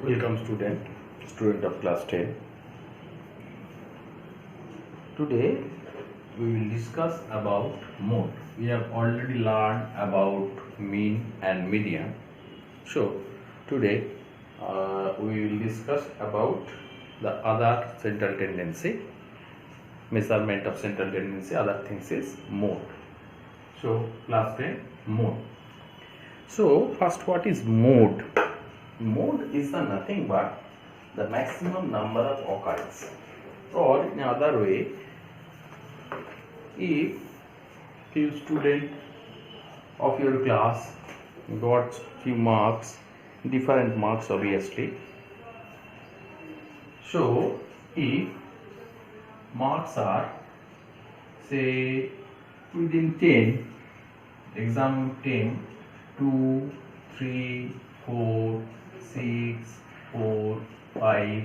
Welcome student of class 10. Today we will discuss about mode. We have already learned about mean and median. So today we will discuss about the other central tendency, measurement of central tendency. Other things is mode. So class 10 mode. So first, what is mode? Mode is the nothing but the maximum number of occurrence, or in other way, if few student of your class got few marks, different marks obviously. So if marks are say within 10, exam 10, 2, 3, 4, 6, 4, 5,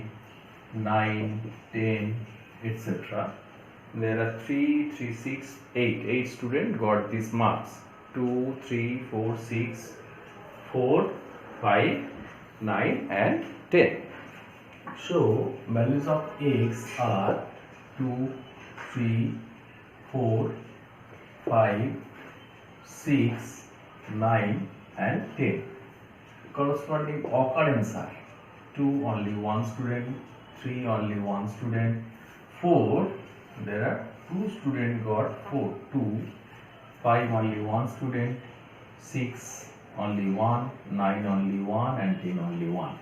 9, 10, etc. There are 3, 3, 6, 8. 8 students got these marks. 2, 3, 4, 6, 4, 5, 9 and 10. So values of x are 2, 3, 4, 5, 6, 9 and 10. Corresponding occurrence are 2 only 1 student, 3 only 1 student, 4 there are 2 students got 4, 2, 5 only 1 student, 6 only 1, 9 only 1 and 10 only 1.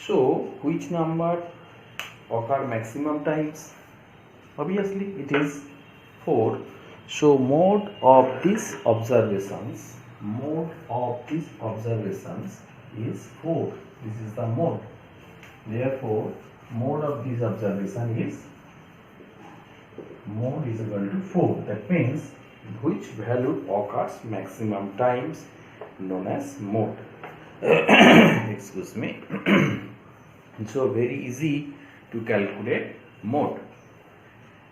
So which number occur maximum times? Obviously it is 4. So mode of these observations is 4. This is the mode. Therefore mode of this observation is equal to 4. That means which value occurs maximum times, known as mode. Excuse me. So very easy to calculate mode.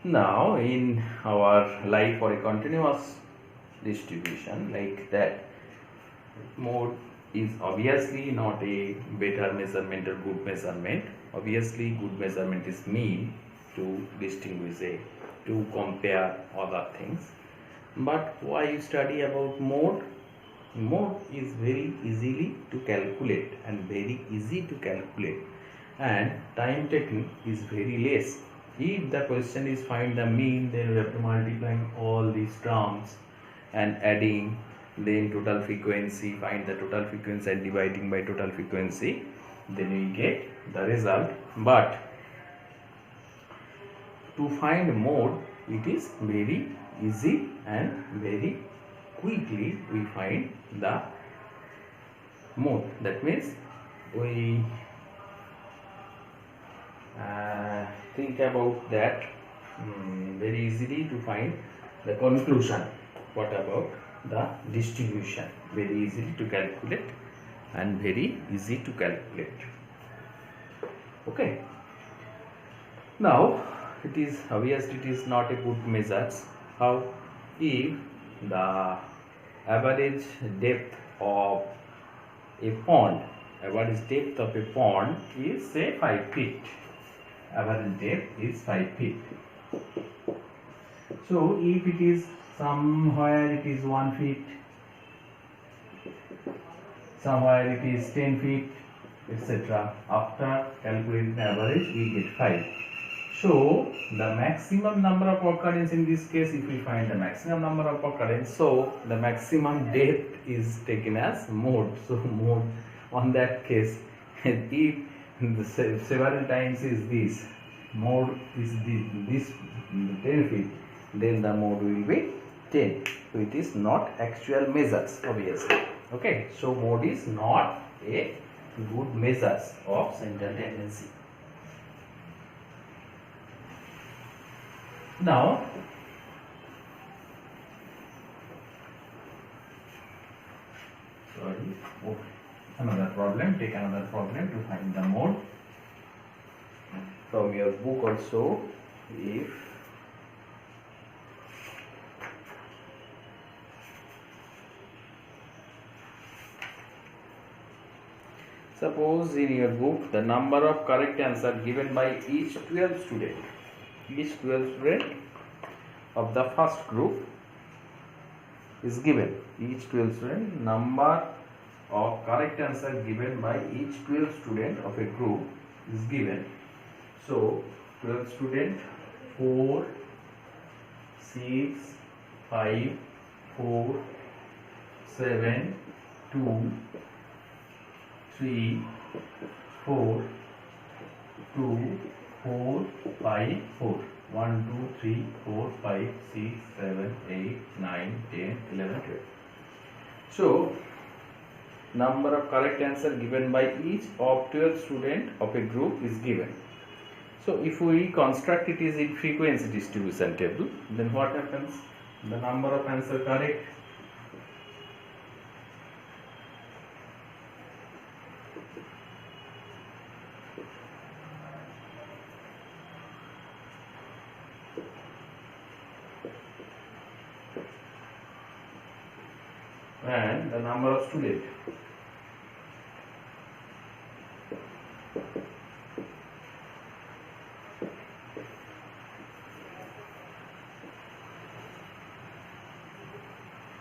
Now in our life for a continuous distribution like that, mode is obviously not a better measurement or good measurement. Obviously good measurement is mean to distinguish to compare other things. But why you study about mode? Mode is very easily to calculate and very easy to calculate, and time taking is very less. If the question is find the mean, then we have to multiply all these terms and adding, then total frequency, find the total frequency and dividing by total frequency, then we get the result. But to find mode, it is very easy and very quickly we find the mode. That means we think about that very easily to find the conclusion. What about the distribution? Very easily to calculate and very easy to calculate. Okay. Now it is obviously it is not a good measure. How? If the average depth of a pond, is say 5 feet. Average depth is 5 feet. So if it is somewhere it is 1 feet, somewhere it is 10 feet, etc. After calculating the average, we get 5. So the maximum number of occurrence in this case, if we find the maximum number of occurrence, so the maximum depth is taken as mode. So mode on that case, if the several times is this, mode is this 10 feet, then the mode will be 10. So it is not actual measures, obviously. Okay, so mode is not a good measures of central tendency. Now another problem, take another problem to find the mode from your book also. If Suppose in your book the number of correct answer given by each 12 student. Each 12 student of the first group is given. Each 12 student number of correct answer given by each 12 student of a group is given. So 12 student 4, 6, 5, 4, 7, 2, 3, 4, 2, 4, 5, 4. 1, 2, 3, 4, 5, 6, 7, 8, 9, 10, 11, 12. So, number of correct answer given by each of 12 student of a group is given. So, if we construct it is in frequency distribution table, then what happens? The number of answer correct and the number of student.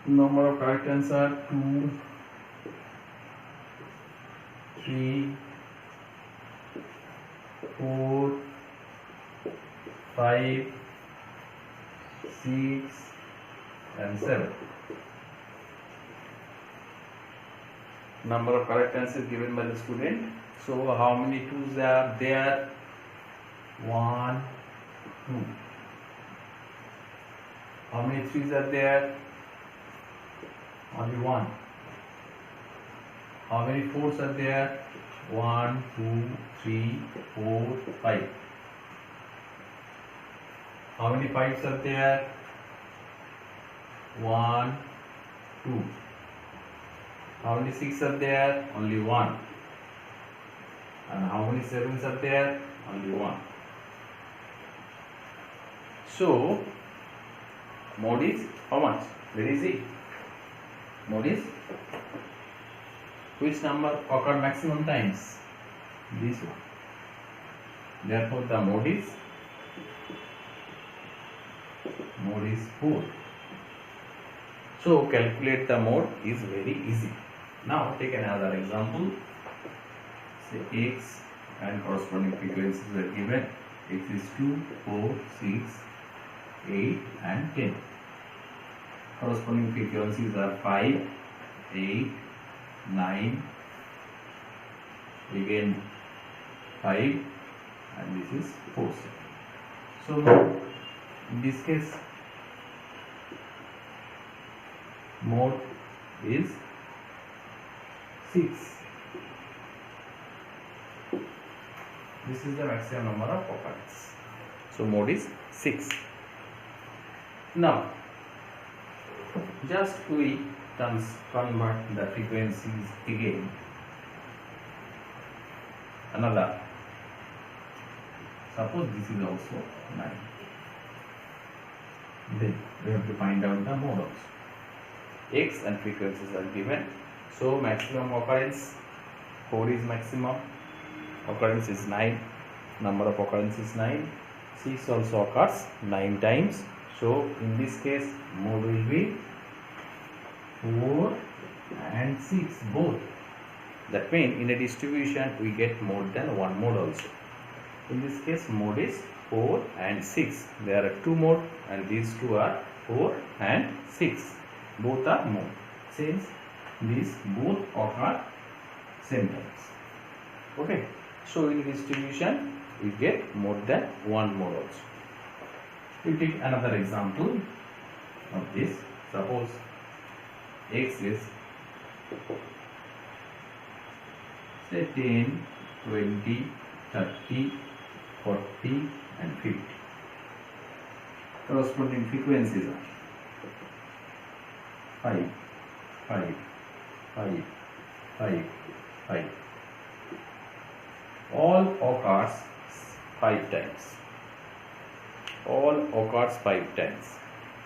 Number of correct answer 2, 3, 4, 5, 6 and 7. Number of correct answers given by the student. So how many 2's are there? 1, 2. How many 3's are there? Only 1. How many 4's are there? 1, 2, 3, 4, 5. How many 5's are there? 1, 2. How many 6's are there? Only 1. And how many 7's are there? Only 1. So, mode is how much? Very easy. Mode is which number occur maximum times? This one. Therefore, the mode is 4. So, calculate the mode is very easy. Now, take another example. Say x and corresponding frequencies were given. X is 2, 4, 6, 8 and 10. Corresponding frequencies are 5, 8, 9, again 5 and this is 4. So now in this case mode is 6. This is the maximum number of occurrence. So mode is 6. Now just we convert the frequencies again. Another. Suppose this is also 9. Then we have to find out the mode also. X and frequencies are given. So maximum occurrence 4 is maximum. Occurrence is 9. Number of occurrence is 9. 6 also occurs 9 times. So in this case mode will be 4 and 6 both. That means in a distribution we get more than one mode also. In this case mode is 4 and 6. There are two modes and these two are 4 and 6. Both are mode. Since these both occur same times. Okay. So in distribution we get more than one mode also. We take another example of this. Suppose x is say 10, 20, 30, 40 and 50. Corresponding frequencies are 5, 5, 5, 5, 5. All occurs 5 times. All occurs 5 times.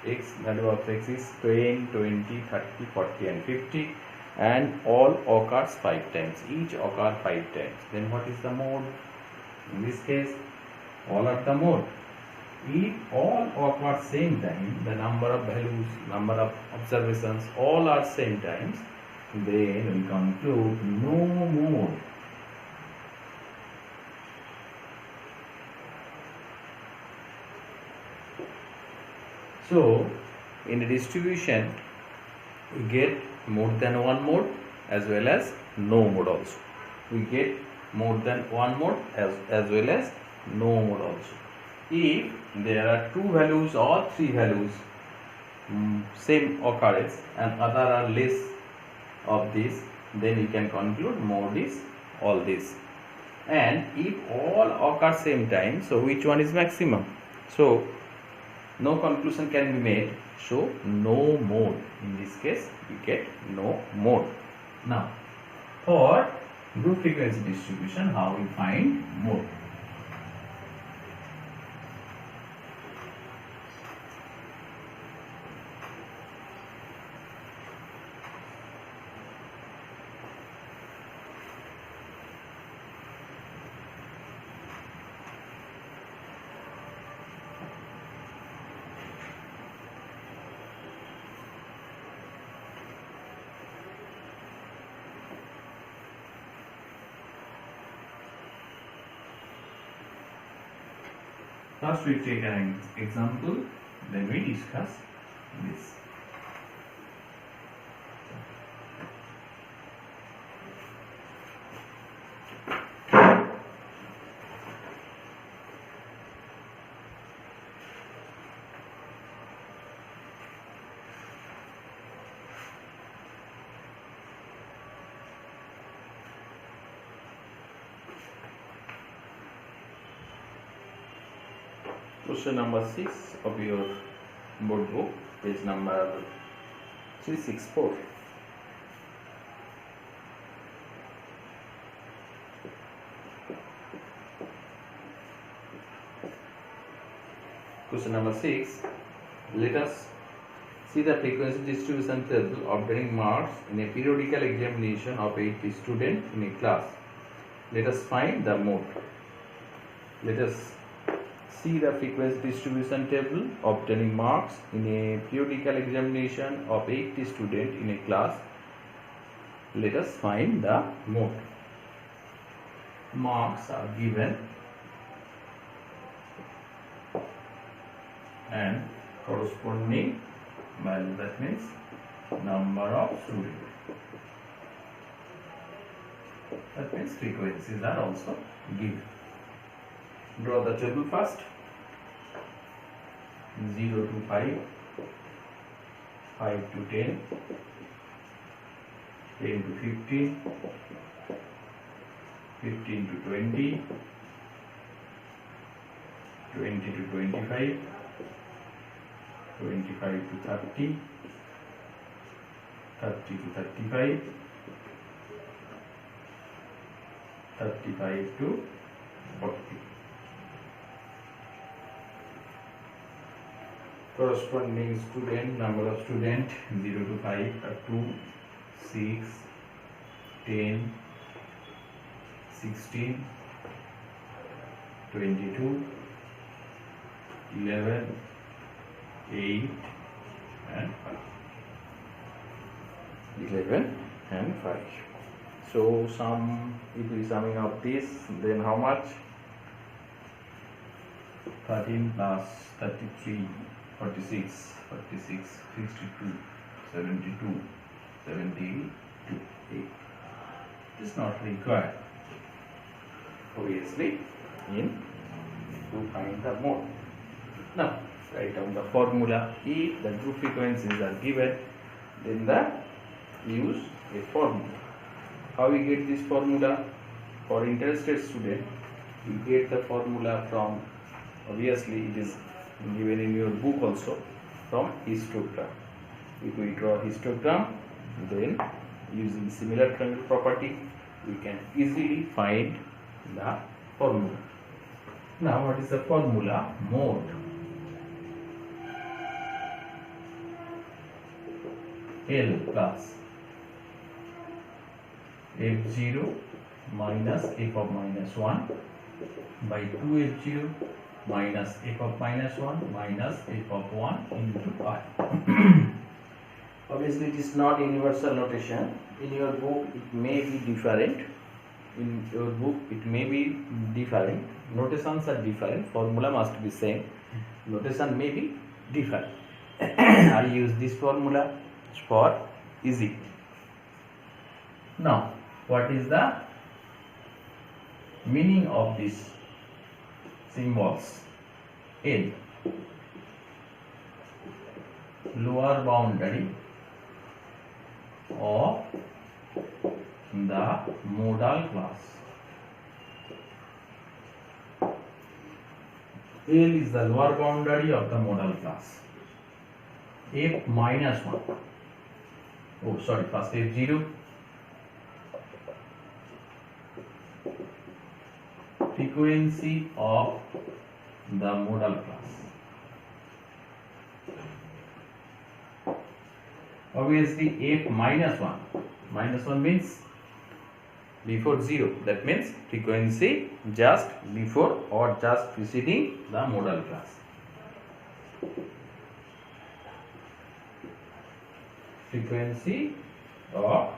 X value of x is 10, 20, 30, 40 and 50 and all occurs 5 times. Each occur 5 times. Then what is the mode? In this case, all are the mode. If all occur same time, the number of values, number of observations, all are same times, then we conclude no mode. So, in a distribution, we get more than one mode as well as no mode also. We get more than one mode as well as no mode also. If there are two values or three values, same occurrence, and other are less of this, then we can conclude mode is all this. And if all occur same time, so which one is maximum? So no conclusion can be made, so no mode. In this case, we get no mode. Now, for group frequency distribution, how we find mode? First we take an example, then we discuss this. Question number 6 of your board book, page number 364. Question number 6. Let us see the frequency distribution table obtaining marks in a periodical examination of 80 students in a class. Let us find the mode. Let us see the frequency distribution table obtaining marks in a periodical examination of 80 students in a class. Let us find the mode. Marks are given and corresponding value, that means number of students. That means frequencies are also given. Draw the table first. 0 to 5, 5 to 10, 10 to 15, 15 to 20, 20 to 25, 25 to 30, 30 to 35, 35 to 40. Corresponding student, number of student 0 to 5 are 2, 6, 10, 16, 22, 11, 8 and 5. 11 and 5. So if we summing up this, then how much? 13 plus 33, 46, 46, 62, 72, 72, 8. It is not required, obviously, to find the mode. Now, write down the formula. If the group frequencies are given, then use a formula. How we get this formula? For interested student, you get the formula from, obviously it is given in your book also, from histogram. If we draw histogram, then using similar triangle property, we can easily find the formula. Now, what is the formula? Mode. L plus f0 minus f of minus 1 by 2f0 minus f of minus 1 minus f of 1 into I. Obviously it is not universal notation. In your book it may be different. Notations are different. Formula must be same. Notation may be different. I use this formula for easy. Now, what is the meaning of these symbols? L, lower boundary of the modal class. L is the lower boundary of the modal class. F minus 1. Oh, sorry, first F0. Frequency of the modal class. Obviously f minus 1. Minus 1 means before 0. That means frequency just before or just preceding the modal class. Frequency of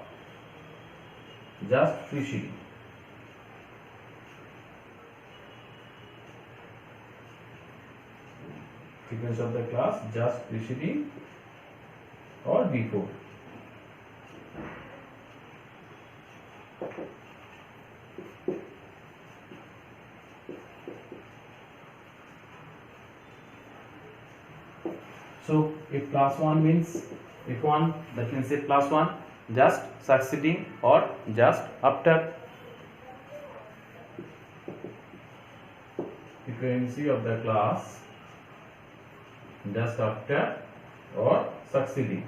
just preceding. Frequency of the class just preceding or before. So if plus 1 means f1, that means if plus 1 just succeeding or just after. Frequency of the class just after or succeeding.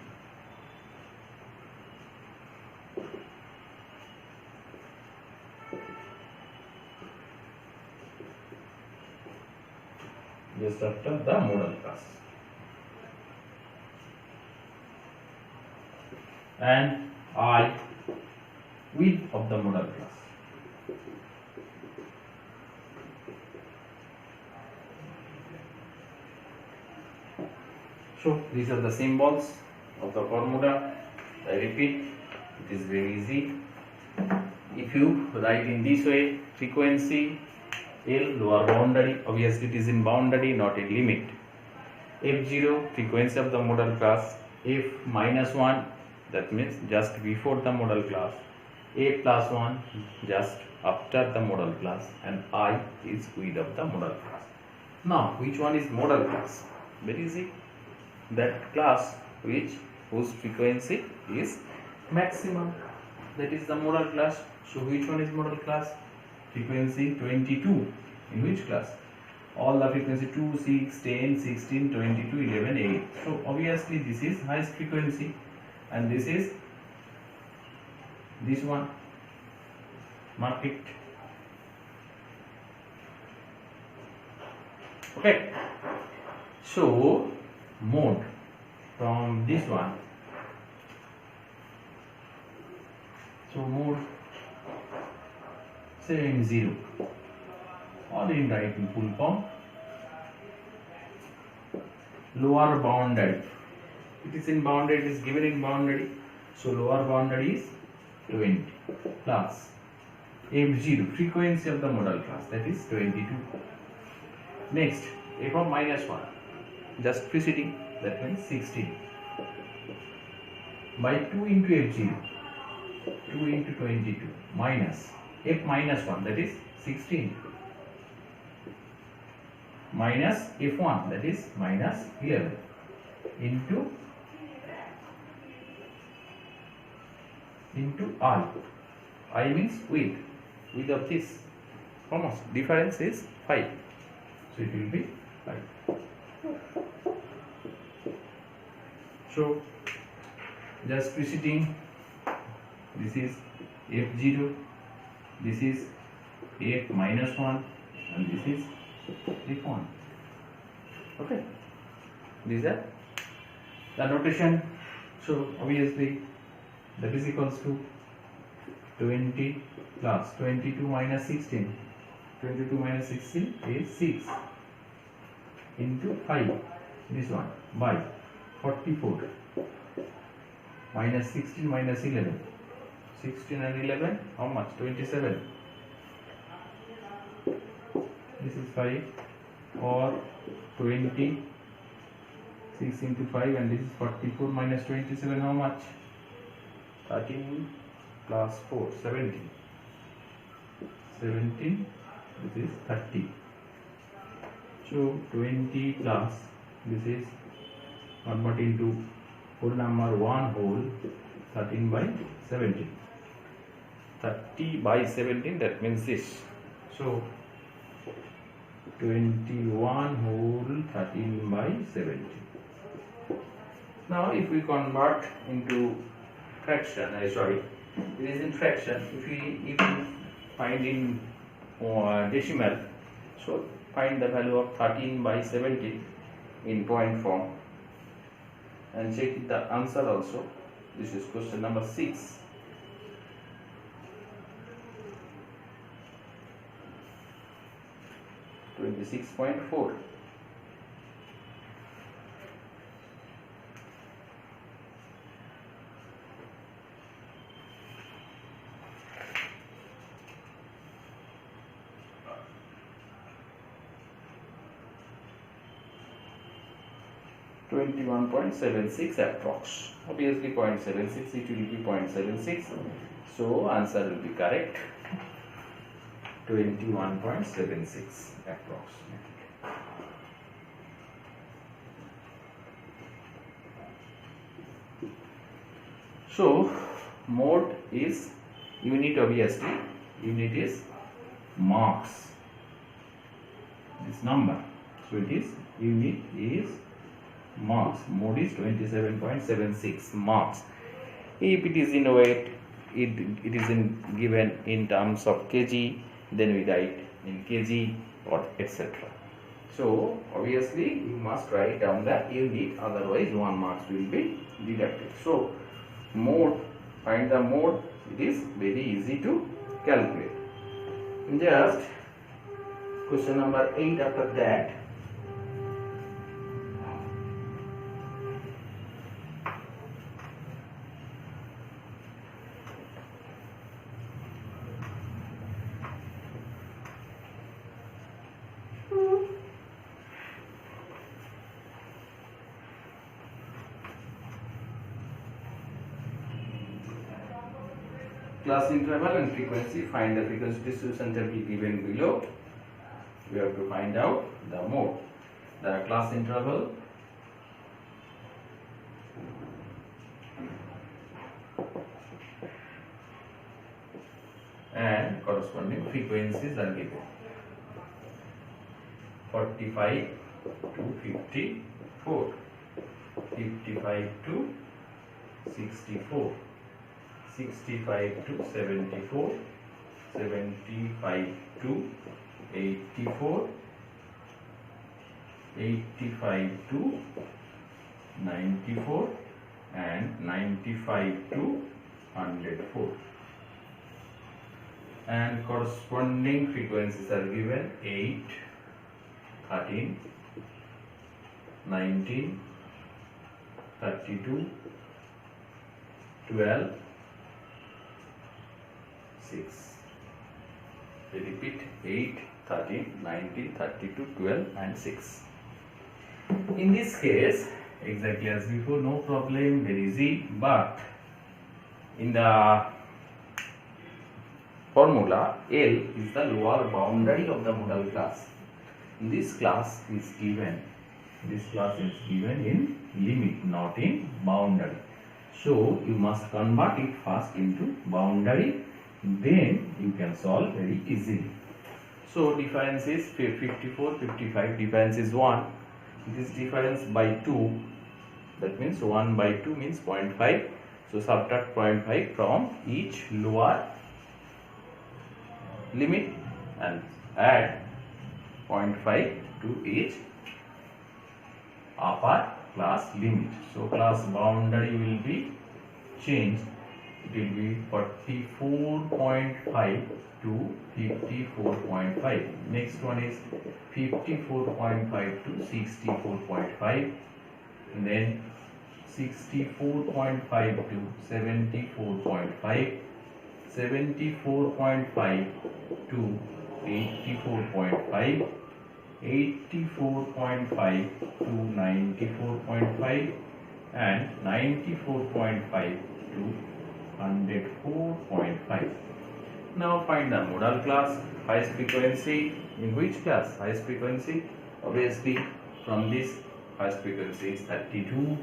Just after the modal class. And I, width of the modal class. So these are the symbols of the formula. I repeat, it is very easy. If you write in this way, frequency L, lower boundary, obviously it is in boundary, not in limit. F0, frequency of the modal class. F minus 1, that means just before the modal class. A plus 1, just after the modal class. And I is width of the modal class. Now, which one is modal class? Very easy. That class whose frequency is maximum. That is the modal class. So which one is modal class? Frequency 22. In which class? All the frequency 2, 6, 10, 16, 22, 11, 8. So obviously this is highest frequency and this is this one. Mark it. Okay. So mode from this one. So mode say in 0 or in writing full form. Lower boundary. It is in boundary, it is given in boundary. So lower boundary is 20 plus F0, frequency of the modal class, that is 22. Next, F of minus 1, just preceding, that means 16. By 2 into F0, 2 into 22, minus F minus 1, that is 16. Minus F1, that is minus 11, into I. I means width of this. Almost difference is 5. So it will be 5. So just preceding, this is F0, this is F minus 1 and this is F1. Okay, these are the notation. So obviously that is equals to 20 plus 22 minus 16. 22 minus 16 is 6 into 5. This one by 44 minus 16 minus 11. 16 and 11, how much? 27. This is 5, or 20. 6 into 5, and this is 44 minus 27, how much? 13 plus 4, 17. 17, this is 30. So 20 plus, this is convert into whole number, 1 whole, 13 by 17. 30 by 17, that means this. So 21 whole 13 by 17. Now if we convert into fraction, it is in fraction. If we find in decimal, so find the value of 13 by 17 in point form and check the answer also. This is question number 6. .4. .76 approx. Obviously 0.76, it will be 0.76. So answer will be correct. 21.76 approximately. So mode is unit, obviously unit is marks, this number, so it is unit is marks. Mode is 27.76 marks. If it is in weight, it is given in terms of kg, then we write in kg or etc. So obviously you must write down the unit, otherwise 1 marks will be deducted. So mode, find the mode, it is very easy to calculate. Just question number 8 after that. Class interval and frequency. Find the frequency distribution table given below. We have to find out the mode. The class interval and corresponding frequencies are given. 45 to 54, 55 to 64. 65 to 74, 75 to 84, 85 to 94, and 95 to 104. And corresponding frequencies are given: 8, 13, 19, 32, 12, 6. We repeat: 8, 13, 19, 32, 12 and 6. In this case, exactly as before, no problem, very easy. But in the formula, L is the lower boundary of the modal class. This class is given in limit, not in boundary. So you must convert it first into boundary, then you can solve very easily. So difference is 54, 55, difference is 1. This difference by 2, that means 1 by 2 means 0.5. So subtract 0.5 from each lower limit and add 0.5 to each upper class limit. So class boundary will be changed it will be 44.5 to 54.5. Next one is 54.5 to 64.5, and then 64.5 to 74.5, 74.5 to 84.5, 84.5 to 94.5, and 94.5 to 104.5. Now find the modal class. Highest frequency in which class? Highest frequency, obviously from this highest frequency is 32.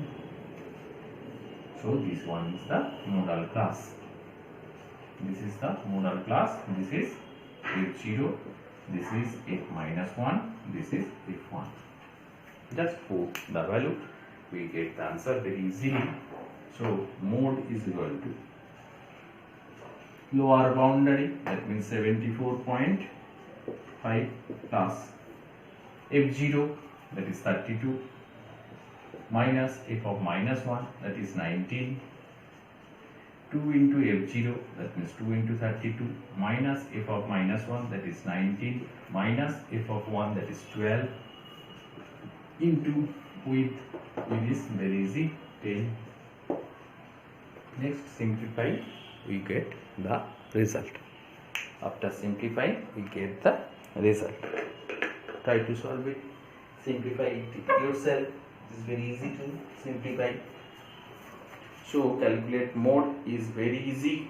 So this one is the modal class. This is the modal class. This is F0. This is F-1. This is F1. Just put the value. We get the answer very easily. So mode is equal to lower boundary, that means 74.5 plus F0, that is 32, minus F of -1, that is 19, 2 into F0, that means 2 into 32, minus F of -1, that is 19, minus F of 1, that is 12, into with is very easy, 10. Next simplify, we get the result. After simplifying, we get the result. Try to solve it. Simplify it yourself. It is very easy to simplify. So calculate mode is very easy.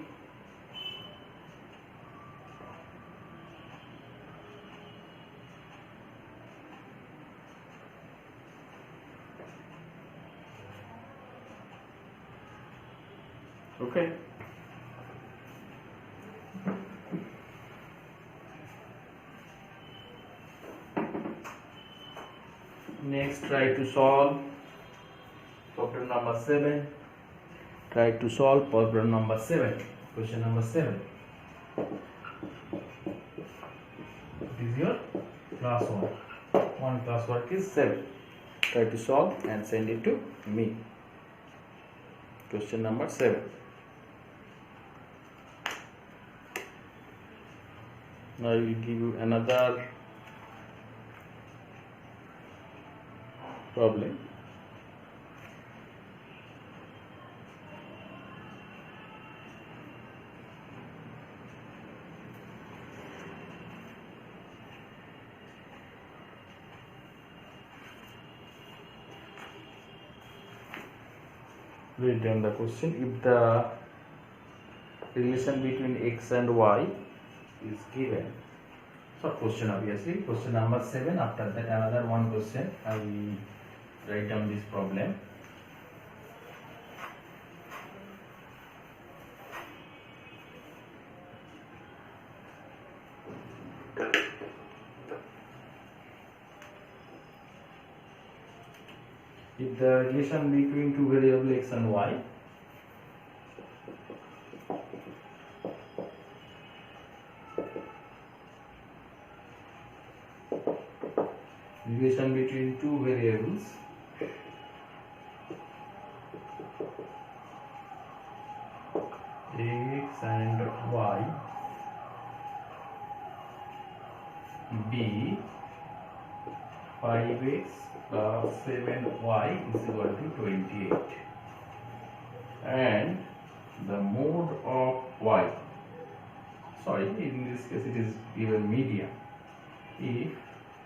Okay. Next, try to solve problem number 7. Try to solve problem number 7. Question number 7. What is your classwork? One classwork is 7. Try to solve and send it to me. Question number 7. Now I will give you another problem. Write down the question. If the relation between x and y is given, so question obviously, question number 7. After that another one question. I will write down this problem. If the relation between two variables x and y relation between two variables x and y be 5x plus 7y is equal to 28, and the mode of y, sorry, in this case it is given median, if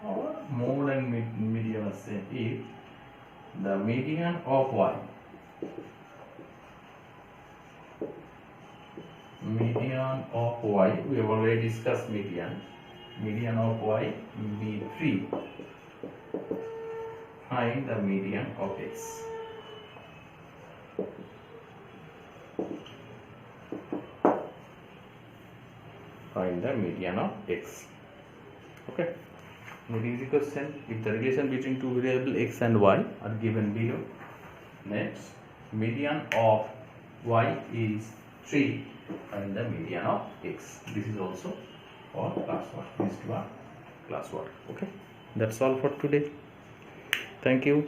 or mode and median are same, if the median of y we have already discussed median of y be 3, find the median of x. Find the median of x. Okay, very easy question. If the relation between two variables x and y are given below, next median of y is 3, find the median of x. This is also for classwork. These two are classwork. Okay, that's all for today. Thank you.